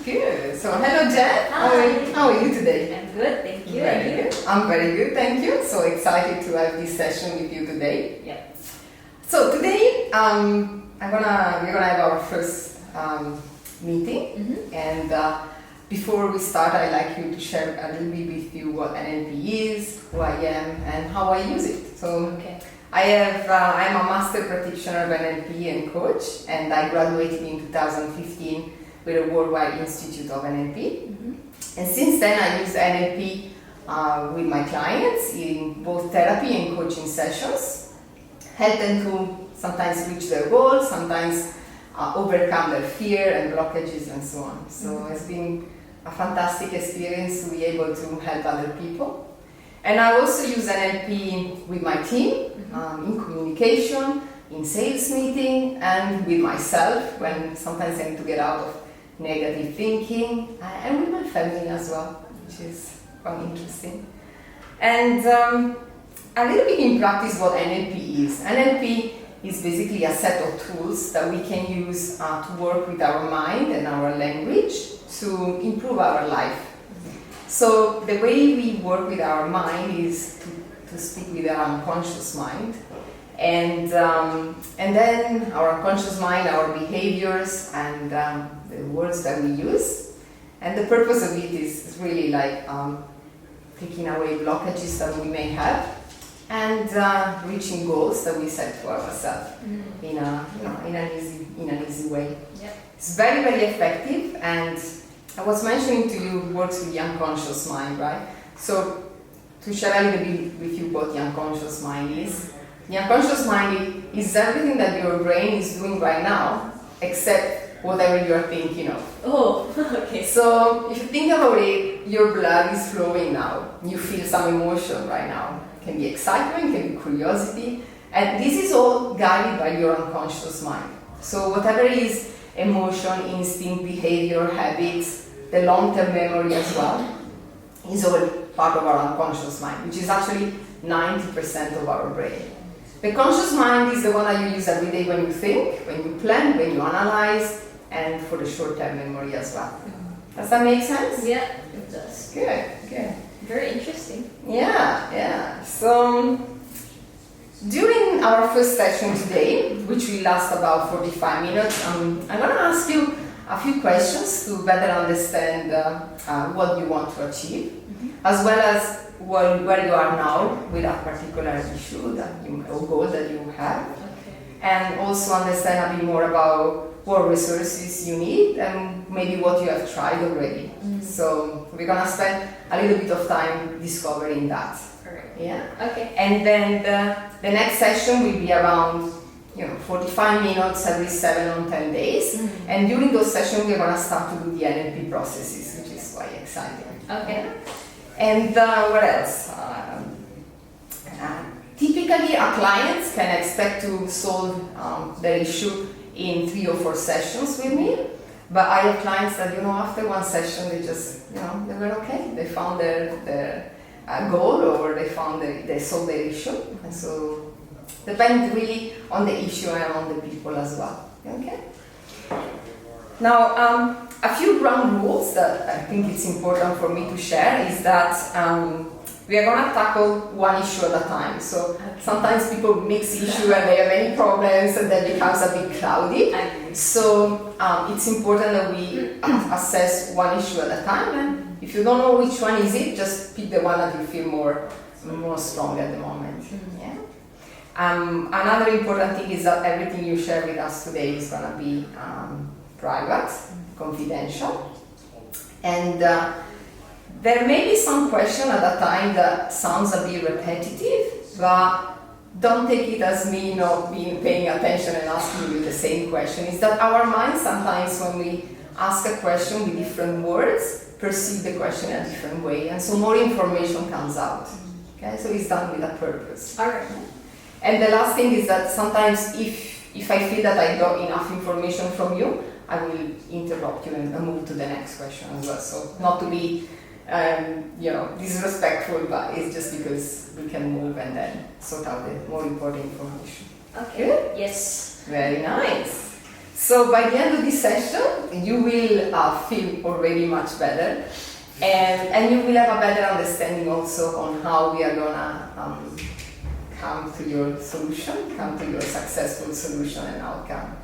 Good. So, hello, Jen. Hi. How are you today? I'm good, thank you. Very And you? good. I'm very good, thank you. So excited to have this session with you today. Yeah. So today, we're gonna have our first meeting, and before we start, I'd like you to share a little bit with you what NLP is, who I am, and how I use it. So. Okay. I'm a master practitioner of NLP and coach, and I graduated in 2015 with a Worldwide Institute of NLP. And since then, I use NLP with my clients in both therapy and coaching sessions, help them to sometimes reach their goals, sometimes overcome their fear and blockages and so on. So it's been a fantastic experience to be able to help other people. And I also use NLP with my team, in communication, in sales meeting, and with myself when sometimes I need to get out of negative thinking, and with my family as well, which is quite interesting. And a little bit in practice what NLP is. NLP is basically a set of tools that we can use to work with our mind and our language to improve our life. So the way we work with our mind is to speak with our unconscious mind, and then our unconscious mind, our behaviors, and the words that we use. And the purpose of it is really like taking away blockages that we may have, and reaching goals that we set for ourselves in an easy way. Yep. It's very, very effective, and I was mentioning to you works with the unconscious mind, right? So to share a little bit with you what the unconscious mind is. The unconscious mind is everything that your brain is doing right now, except whatever you're thinking of. Oh, okay. So if you think about it, your blood is flowing now. You feel some emotion right now. It can be excitement, it can be curiosity, and this is all guided by your unconscious mind. So whatever is emotion, instinct, behavior, habits, the long-term memory as well, is all part of our unconscious mind, which is actually 90% of our brain. The conscious mind is the one that you use every day when you think, when you plan, when you analyze, and for the short-term memory as well. Does that make sense? Yeah, it does. Good, good. Very interesting. Yeah. So, during our first session today, which will last about 45 minutes, I'm going to ask you a few questions to better understand what you want to achieve, as well as where you are now with a particular issue or goal that you have, and also understand a bit more about what resources you need and maybe what you have tried already. So we're going to spend a little bit of time discovering that. Alright. Yeah. Okay. And then the next session will be around 45 minutes every 7 or 10 days. And during those sessions, we're going to start to do the NLP processes, which is quite exciting. Okay. And what else? Typically, our clients can expect to solve their issue in 3 or 4 sessions with me. But I have clients that, after one session, they just, they were okay. They found their goal, or they solved their issue. And so, depends really on the issue and on the people as well. Okay? Now, a few ground rules that I think it's important for me to share is that we are going to tackle one issue at a time. So sometimes people mix issue and they have many problems and then it becomes a bit cloudy. So it's important that we assess one issue at a time, and if you don't know which one is it, just pick the one that you feel more strong at the moment. Yeah? Another important thing is that everything you share with us today is going to be private, confidential, and there may be some question at a time that sounds a bit repetitive, but don't take it as me not paying attention and asking you the same question. It's that our mind sometimes, when we ask a question with different words, perceive the question in a different way, and so more information comes out. Okay, so it's done with a purpose. All right. And the last thing is that sometimes if I feel that I got enough information from you, I will interrupt you and move to the next question as well. So not to be disrespectful, but it's just because we can move and then sort out the more important information. Okay. Good? Yes. Very nice. So by the end of this session, you will feel already much better, and you will have a better understanding also on how we are gonna come to your solution, come to your successful solution and outcome.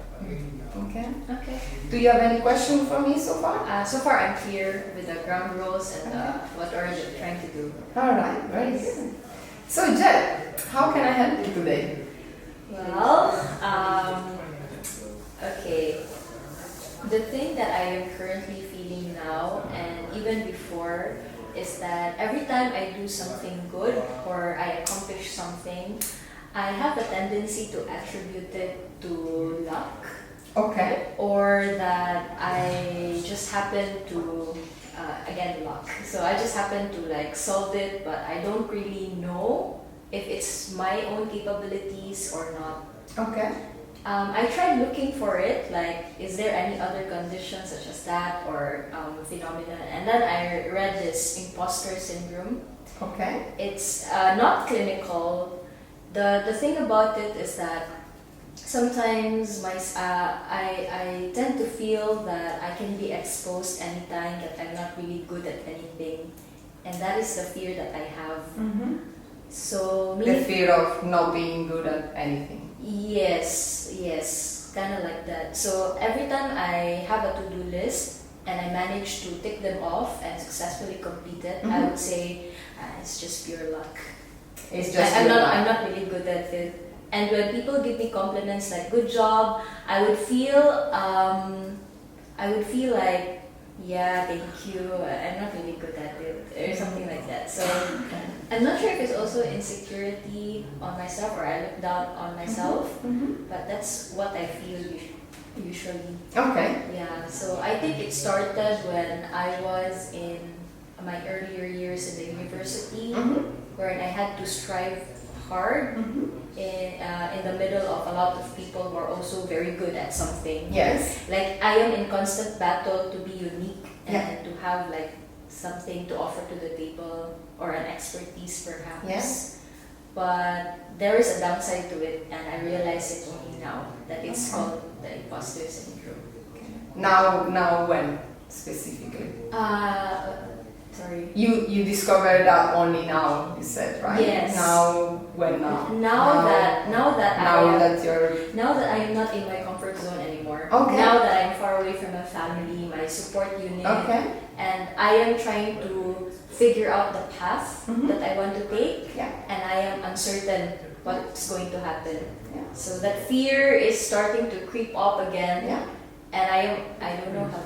Okay. Okay. Do you have any question for me so far? So far, I'm clear with the ground rules and what are you trying to do. All right. Very good. So Jet, how can I help you today? Well, okay. The thing that I am currently feeling now and even before is that every time I do something good or I accomplish something, I have a tendency to attribute it to luck, Okay. or that I just happen to again luck. So I just happen to like solve it, but I don't really know if it's my own capabilities or not. Okay. I tried looking for it, like, is there any other condition such as that or phenomenon? And then I read this imposter syndrome. Okay. It's not clinical. The thing about it is that sometimes I tend to feel that I can be exposed anytime, that I'm not really good at anything. And that is the fear that I have. Mm-hmm. So The fear of not being good at anything. Yes, kind of like that. So every time I have a to-do list and I manage to tick them off and successfully complete it, I would say it's just pure luck. It's just I'm your not luck. I'm not really good at it. And when people give me compliments like "good job," I would feel like, yeah, thank you. I'm not really good at it or something like that. So I'm not sure if it's also insecurity on myself or I look down on myself, but that's what I feel usually. Okay. Yeah, so I think it started when I was in my earlier years in the university, where I had to strive hard in the middle of a lot of people who are also very good at something. Yes. Like I am in constant battle to be unique and Yeah. to have like something to offer to the table or an expertise perhaps. Yes. But there is a downside to it, and I realize it only now that it's Okay. called the imposter syndrome. Now when specifically? Sorry. You discovered that only now, you said, right? Yes. Now when now? Now that You're I am not in my comfort zone anymore. Okay. Now that I'm far away from my family, my support unit, okay. and I am trying to figure out the path that I want to take, Yeah. and I am uncertain what's going to happen. Yeah. So that fear is starting to creep up again, Yeah. and I don't know how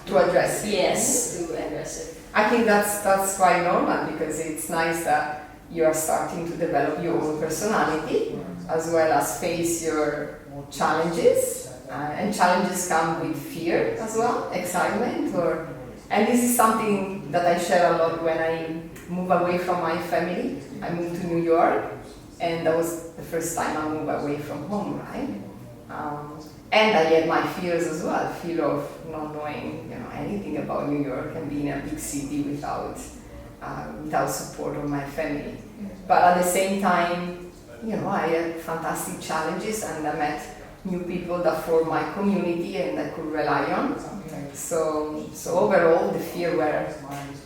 To address it. to address it. I think that's quite normal because it's nice that you are starting to develop your own personality as well as face your challenges. And challenges come with fear as well, excitement, and this is something that I share a lot when I move away from my family. I moved to New York, and that was the first time I moved away from home, right? And I had my fears as well, fear of not knowing anything about New York and being in a big city without support of my family. But at the same time, I had fantastic challenges, and I met new people that formed my community and I could rely on. So overall, the fear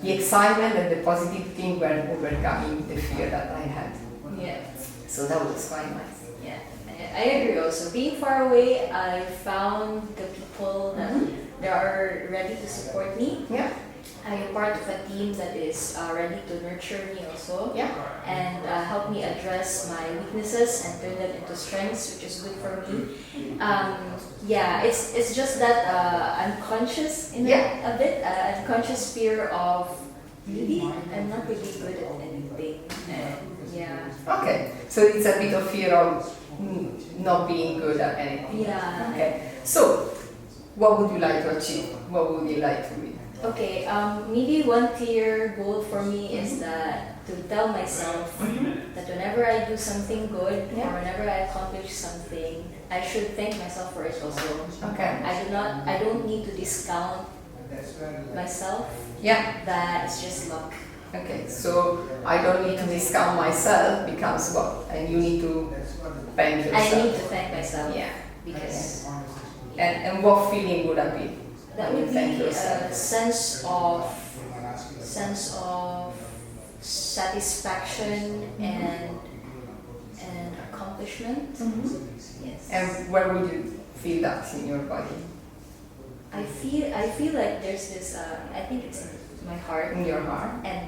the excitement and the positive thing were overcoming the fear that I had. Yeah. So that was quite nice. Yeah, I agree also. Being far away, I found the people that are ready to support me. Yeah. I am part of a team that is ready to nurture me also, Yeah. and help me address my weaknesses and turn them into strengths, which is good for me. It's just that unconscious a bit, unconscious fear of really I'm not really good at anything. Okay, so it's a bit of fear of not being good at anything. Yeah. Okay, so what would you like to achieve? What would you like to be? Okay, maybe one clear goal for me is that to tell myself that whenever I do something good or whenever I accomplish something, I should thank myself for it also. Okay. I don't need to discount myself. Yeah. That it's just luck. Okay, so I don't need to discount myself becomes what? And you need to thank yourself. I need to thank myself. Yeah. because And what feeling would that be? that when you would thank be yourself? a sense of satisfaction and accomplishment. Yes. And where would you feel that in your body? I feel like there's this. I think it's in my heart In your heart? and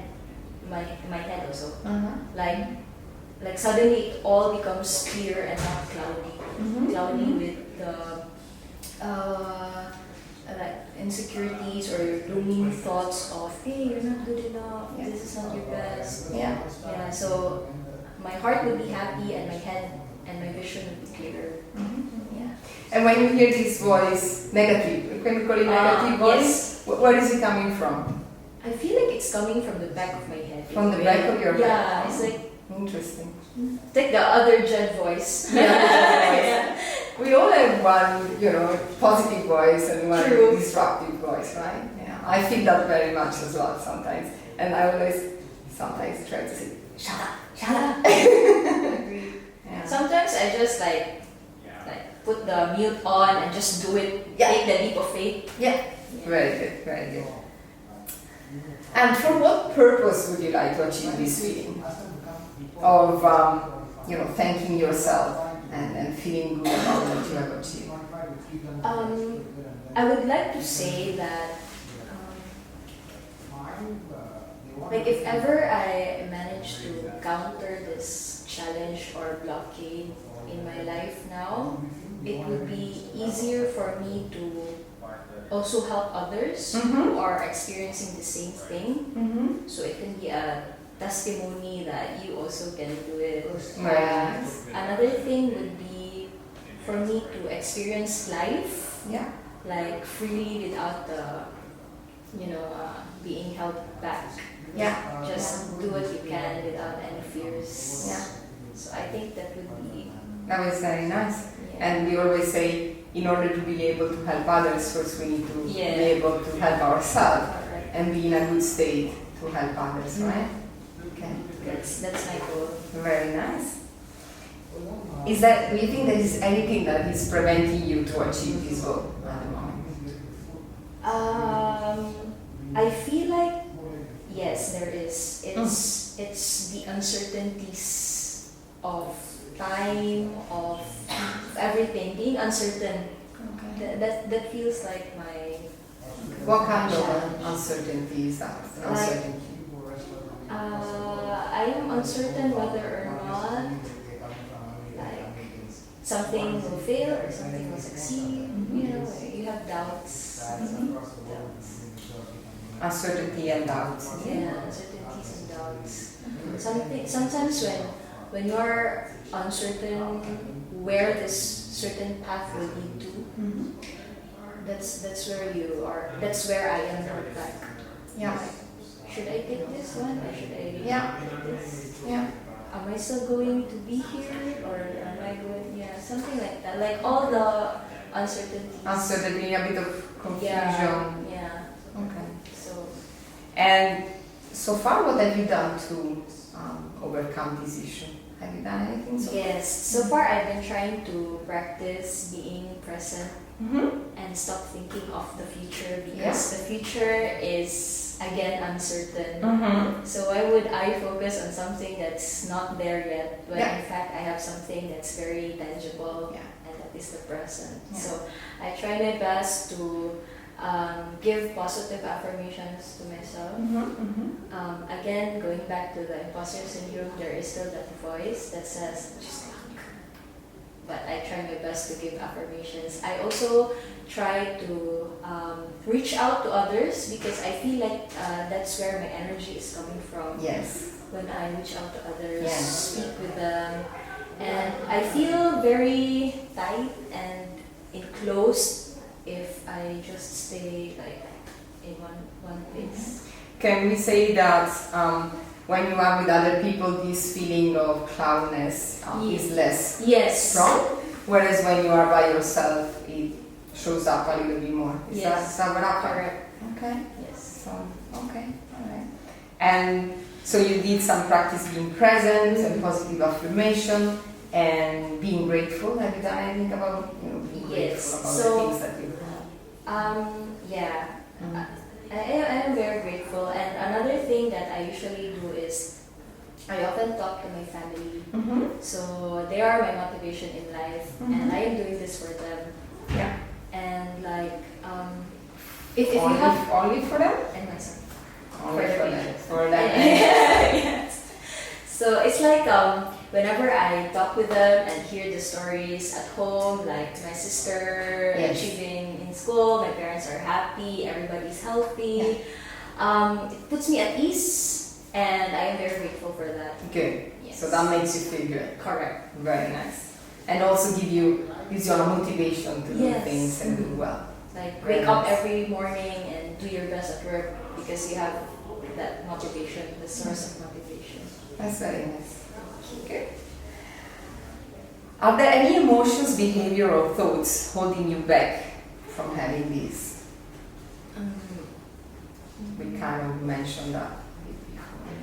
my head also. Uh-huh. Like suddenly it all becomes clear and not cloudy. Cloudy with the like insecurities or looming thoughts of, hey, you're not good enough. Yeah. This is not your best. Yeah. Yeah. So my heart would be happy and my head and my vision would be clearer. Yeah. And when you hear this voice, negative, can we call it negative voice? Yes. Where is it coming from? I feel like it's coming from the back of my head. From the back of your head? Yeah, it's like Interesting. the other Jed voice. Yeah. We all have one, positive voice and one True. disruptive voice, right? Yeah. I feel that very much as well sometimes. And I always sometimes try to say, shut up, shut up. Agree. Yeah. Sometimes I just like put the mute on and just do it. Yeah. Take the leap of faith. Yeah. Very good, very good. And for what purpose would you like to achieve this feeling of, thanking yourself and feeling good about what you have achieved? I would like to say that, like if ever I manage to counter this challenge or blockade in my life now, it would be easier for me to also help others who are experiencing the same thing. So it can be a testimony that you also can do it. Right. Another thing would be for me to experience life Yeah. like freely without the, being held back. Yeah. Just do what you can without any fears. Yeah. So I think that would be. That was very nice. Yeah. And we always say, in order to be able to help others, first we need to be Yeah. able to help ourselves Correct. and be in a good state to help others, right? Okay. That's my goal. Very nice. Do you think there is anything that is preventing you to achieve this goal at the moment? I feel like yes, there is. It's the uncertainties of time, of everything, being uncertain. Okay. That feels like my. What kind of challenge. uncertainty is that? Like- Uncertainty. I am uncertain whether or not like something will fail or something will succeed. You have doubts. Uncertainty and doubt. Yeah, uncertainties and doubts. Sometimes when you are uncertain where this certain path will lead to, that's where you are. That's where I am like. Yeah. Should I take this one or should I take this? Yeah. Am I still going to be here or am I going? Yeah, something like that. Like all the uncertainties. Uncertainty, a bit of confusion. Yeah. Okay. So. And so far, what have you done to overcome this issue? Have you done anything so far? Yes. So far, I've been trying to practice being present and stop thinking of the future because the future is again uncertain. So why would I focus on something that's not there yet when in fact I have something that's very tangible and that is the present. Yeah. So I try my best to give positive affirmations to myself. Again, going back to the imposter syndrome, there is still that voice that says, just luck. But I try my best to give affirmations. I also try to reach out to others because I feel like that's where my energy is coming from. Yes. When I reach out to others, Yeah. speak with them, and I feel very tight and enclosed if I just stay like in one place. Can we say that when you are with other people, this feeling of cloudness is less Yes. strong? Whereas when you are by yourself, it shows up a little bit more. Is that what happened? Correct. Okay. Yes. So, okay, all right. And so you did some practice being present and positive affirmation. and being grateful. Have you done anything about being Yes. grateful about So, the things that you have? Yeah. Mhm. I am very grateful. And another thing that I usually do is I often talk to my family. Mm-hmm. So they are my motivation in life, and I am doing this for them. Yeah. And like, if you Only, have only for them? and myself. Only For the for them. future. For them. Yes. So it's like whenever I talk with them and hear the stories at home, like my sister Yes. achieving in school, my parents are happy, everybody's healthy. It puts me at ease, and I am very grateful for that. Good. Yes. So that makes you feel good. Correct. Very nice. And also gives you a motivation to do Yes. things and do well. Like Very wake up nice. every morning and do your best at work because you have that motivation, the source of motivation. That's very nice. Okay. Are there any emotions, behavior, or thoughts holding you back from having these? We kind of mentioned that before.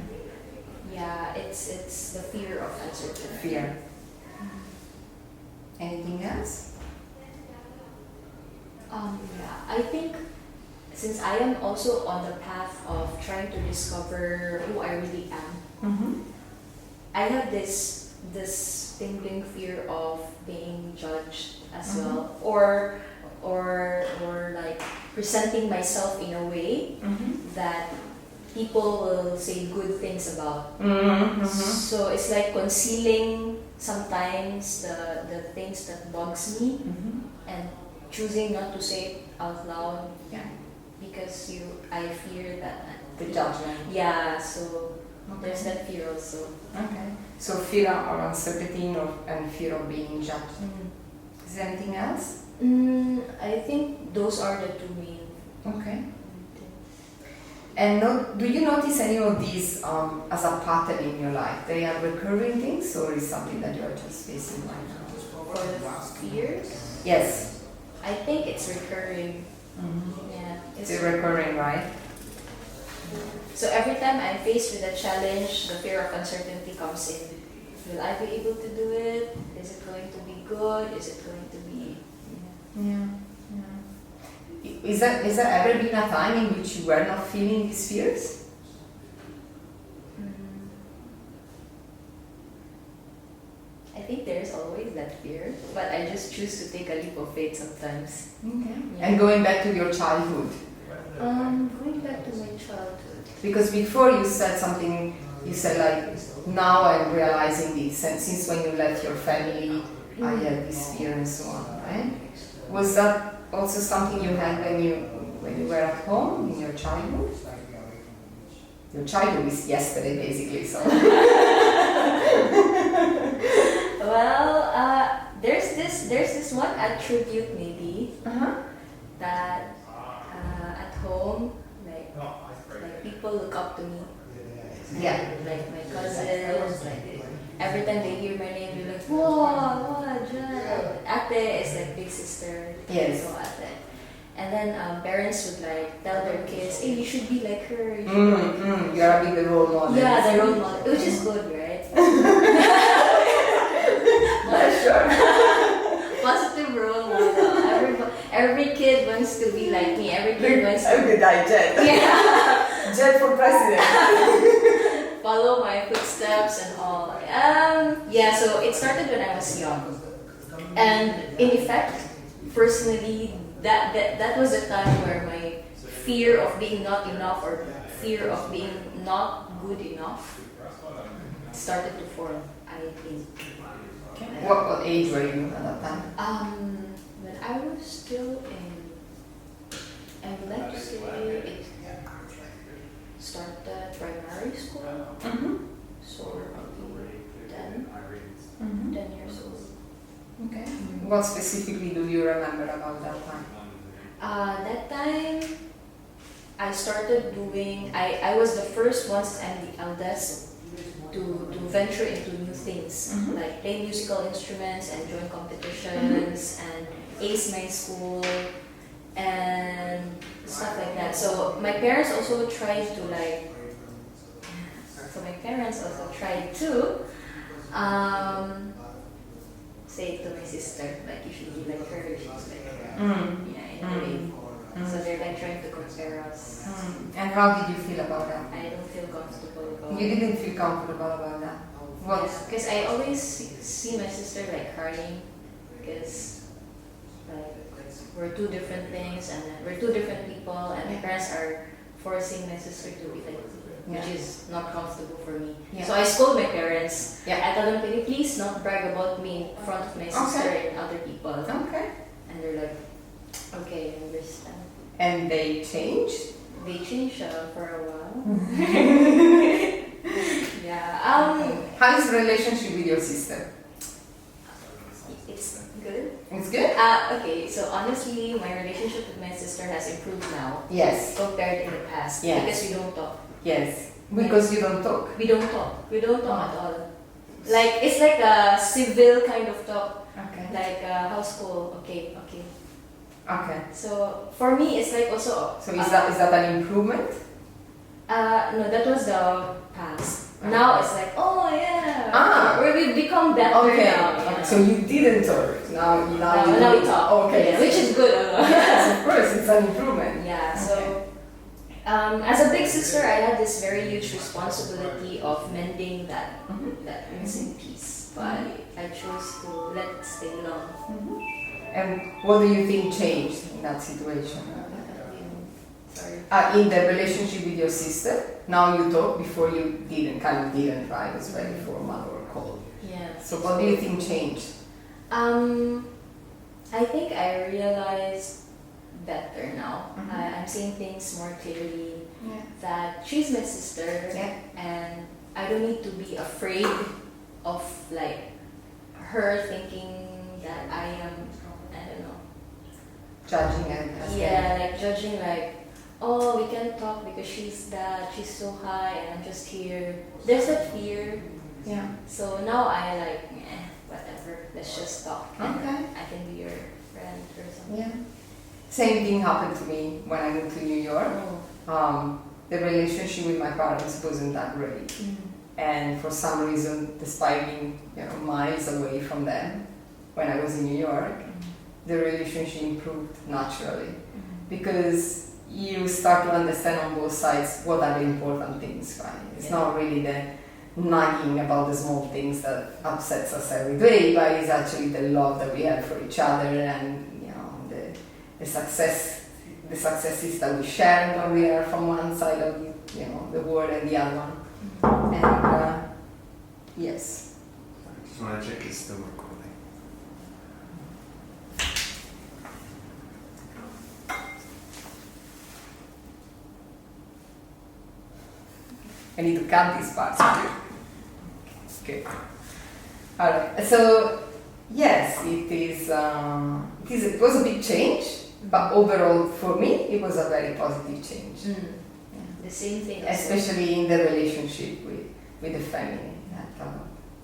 Yeah, it's the fear of uncertainty. Fear. Anything else? Yeah, I think since I am also on the path of trying to discover who I really am, Mm-hmm. I have this tingling fear of being judged as well, or like presenting myself in a way Mm-hmm. that people will say good things about. Mm-hmm. So it's like concealing sometimes the things that bugs me Mm-hmm. and choosing not to say it out loud Yeah. because I fear that. The judgment. Yeah, so there's that fear also. Okay. So fear or uncertainty and fear of being judged. Is there anything else? I think those are the two main. Okay. And do you notice any of these as a pattern in your life? They are recurring things, or is something that you are just facing right now? For the fears, Yes. I think it's recurring. Mm-hmm. Yeah, It's recurring, right? So every time I'm faced with a challenge, the fear of uncertainty comes in. Will I be able to do it? Is it going to be good? Is it going to be? Yeah. Is there ever been a time in which you were not feeling these fears? I think there's always that fear, but I just choose to take a leap of faith sometimes. Okay. Yeah. And going back to your childhood, Going back to my childhood. because before you said something, you said like, now I'm realizing this, and since when you left your family, I had this fear and so on, right? Was that also something you had when you were at home in your childhood? Your childhood is yesterday, basically. So. Well, there's this one attribute maybe Uh-huh. that at home, like people look up to me. Yeah. Like my cousins, like every time they hear my name, they're like, whoa, Jan. Ate is like big sister. Yes. So ate. And then parents would like tell their kids, hey, you should be like her. You should You are being the role model. Yeah, the role model, which is good, right? Sure. Positive role model. Every kid wants to be like me. Every kid wants to Okay, Jet. yeah. Jet for president. Follow my footsteps and all. Yeah, so it started when I was young. And in effect, personally, that was a time where my fear of being not enough or fear of being not good enough started to form, I think. What age were you at that time? When I was still I would like to say it started primary school, so probably 10 years old. Okay. What specifically do you remember about that time? That time, I started doing, I was the first once I'm the eldest to venture into new things, like play musical instruments and join competitions and ace my school and stuff like that. So my parents also tried to say it to my sister, like you should be like her, you should be like her. Mm. Yeah, in a way. So they're like trying to compare us. And how did you feel about that? I don't feel comfortable about You didn't feel comfortable about that. What? Because I always see my sister like crying because like we're two different things and then we're two different people and my parents are forcing my sister to be like which is not comfortable for me. Yeah. So I scold my parents. Yeah. I tell them, can you please not brag about me in front of my sister and other people? Okay. And they're like, okay, I understand. And they changed? They changed for a while. Yeah. How is the relationship with your sister? It's good. It's good? Okay, so honestly, my relationship with my sister has improved now Yes. compared in the past Yes. because we don't talk. Yes. Because you don't talk. We don't talk. We don't talk at all. Like it's like a civil kind of talk. Okay. Like how's school? Okay, okay. Okay. So for me, it's like also. So is that an improvement? No, that was the past. Now it's like, oh yeah, we've become better Okay. now. Yeah. So you didn't talk. Now Now do. we talk. Okay. Yeah, which is good. Yes, of course, it's an improvement. Yeah. So. As a big sister, I had this very huge responsibility of mending that missing piece, but I chose to let it stay long. And what do you think changed in that situation? Sorry. In the relationship with your sister, now you talk, before you didn't, right? It was very formal or cold. Yeah. So what do you think changed? I think I realized better now. I'm seeing things more clearly. Yeah. That she's my sister, and I don't need to be afraid of like her thinking that I am. I don't know. Judging and Like judging like, oh, we can't talk because she's so high and I'm just here. There's that fear. Yeah. So now I like, whatever, let's just talk. And Okay. I can be your friend or something. Yeah. Same thing happened to me when I moved to New York. The relationship with my parents wasn't that great. And for some reason, despite being miles away from them, when I was in New York, the relationship improved naturally. Because you start to understand on both sides what are the important things, right? It's not really the nagging about the small things that upsets us every day, but it's actually the love that we have for each other and the successes that we share when we are from one side of the world and the other one. And yes. I just want to check it's still recording. I need to cut these parts. Good. All right. So yes, it was a big change, but overall for me it was a very positive change. Yeah. The same thing. Especially in the relationship with the family.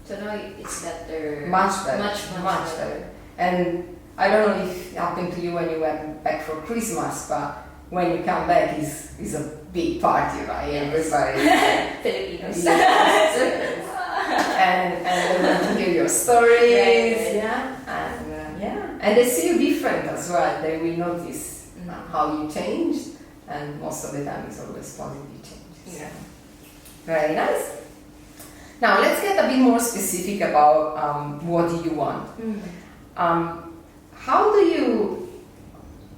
So now it's better. Much better. Much better. And I don't know if it happened to you when you went back for Christmas, but when you come back is a big party, right? Yes. Everybody. Filipinos. Yes. and they want to hear your stories. Right. Yeah. And they see you different as well. They will notice how you changed, and most of the time it's always positive changes. Yeah. Very nice. Now let's get a bit more specific about what do you want. How do you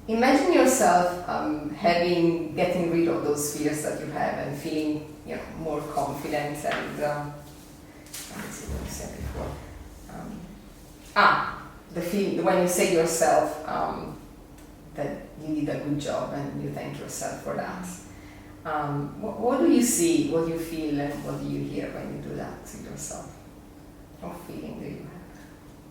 imagine yourself getting rid of those fears that you have and feeling more confident and let me see what you said before. The feeling when you say yourself that you did a good job and you thank yourself for that. What do you see, what do you feel, and what do you hear when you do that to yourself? What feeling do you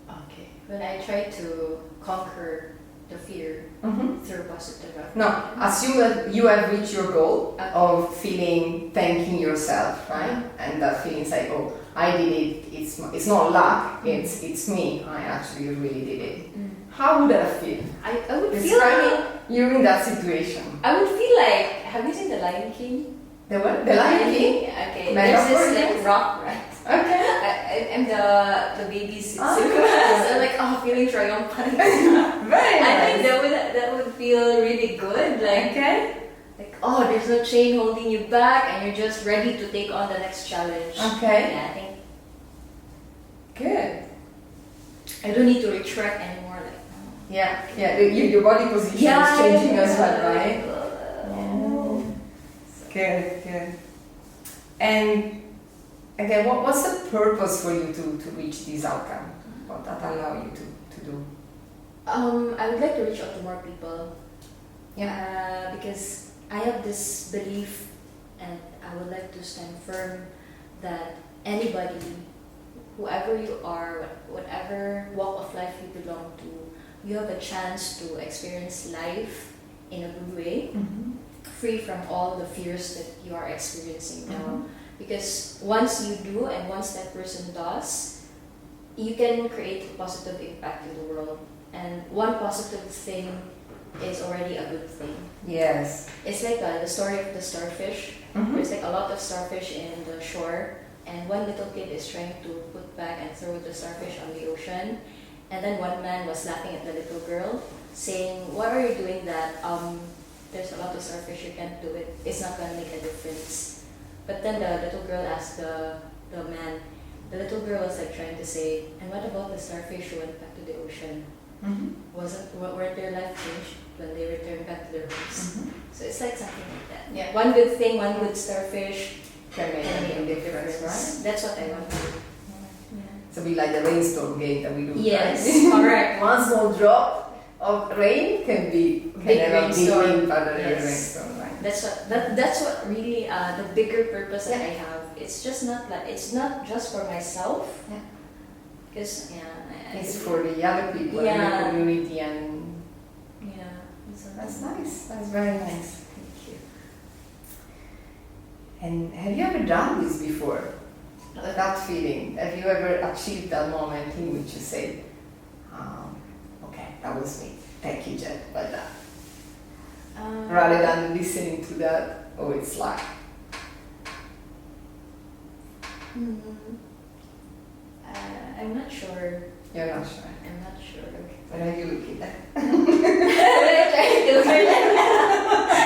have? Okay. When I try to conquer the fear through positive affirmation. No, assume that you have reached your goal of thanking yourself, right? And that feeling is like, oh, I did it. It's not luck. It's me. I actually really did it. How would that feel? I would feel like you're in that situation. I would feel like, have you seen The Lion King? The what? The Lion King? Okay, Metaphor, there's this yes. like rock, right? Okay. I I'm the baby's Ah. so like feeling triumphant. Very I nice. think that would feel really good. Like Okay. there's no chain holding you back, and you're just ready to take on the next challenge. Okay. Yeah, I think Good. I don't need to retract anymore. Like Yeah. Yeah. Your body position is changing as well, right? Yeah. Good. Good. And again, what's the purpose for you to reach this outcome? What that allow you to do? I would like to reach out to more people. Yeah. Because I have this belief, and I would like to stand firm that anybody, whoever you are, whatever walk of life you belong to, you have a chance to experience life in a good way, Mm-hmm. free from all the fears that you are experiencing now. Mhm. Because once you do, and once that person does, you can create a positive impact in the world. And one positive thing is already a good thing. Yes. It's like the story of the starfish. Mm-hmm. There's like a lot of starfish in the shore, and one little kid is trying to put back and throw the starfish on the ocean. And then one man was laughing at the little girl, saying, "Why are you doing that? There's a lot of starfish, you can't do it. It's not gonna make a difference." But then the little girl asked the man. The little girl was like trying to say, "And what about the starfish who went back to the ocean? Mm-hmm. Weren't their life changed when they returned back to their homes?" Mm-hmm. So it's like something like that. Yeah. One good thing, one good starfish Can make can make a a big difference, difference. right? That's what I want to do. It's a bit like the rainstorm game that we do. Yes, right? correct. One small drop of rain can Big have a rainstorm. big impact on the Yes. rainstorm, right? That's what really the bigger purpose that I have. It's just not like it's not just for myself. Yeah. Because I It's believe- for the other people in Yeah. the community, and yeah. that's nice. That's very nice. Thank you. And have you ever done this before? That feeling. Have you ever achieved that moment in which you say, "Okay, that was me. Thank you, Jen," like that, rather than listening to that? Oh, it's like. I'm not sure. You're not sure. I'm not sure. But are you looking at? I'm trying to look at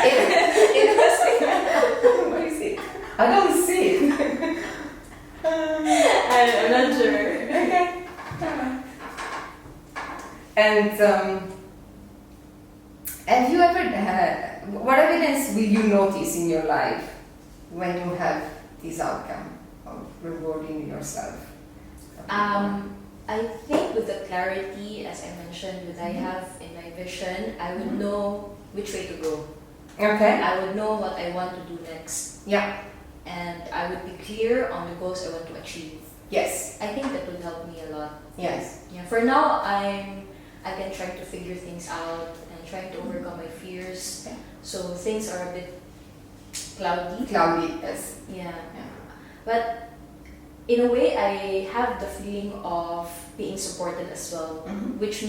it. What is it? I don't see it. I'm not sure. Okay. Alright. And have you ever what evidence will you notice in your life when you have this outcome of rewarding yourself? I think with the clarity, as I mentioned, that I have in my vision, I would know which way to go. Okay. I would know what I want to do next, Yeah. and I would be clear on the goals I want to achieve. Yes. I think that would help me a lot. Yes. Yeah. For now, I've been trying to figure things out and trying to overcome my fears. Yeah. So things are a bit cloudy. Cloudy. Yes. Yeah. Yeah. But in a way, I have the feeling of being supported as well, Mhm. which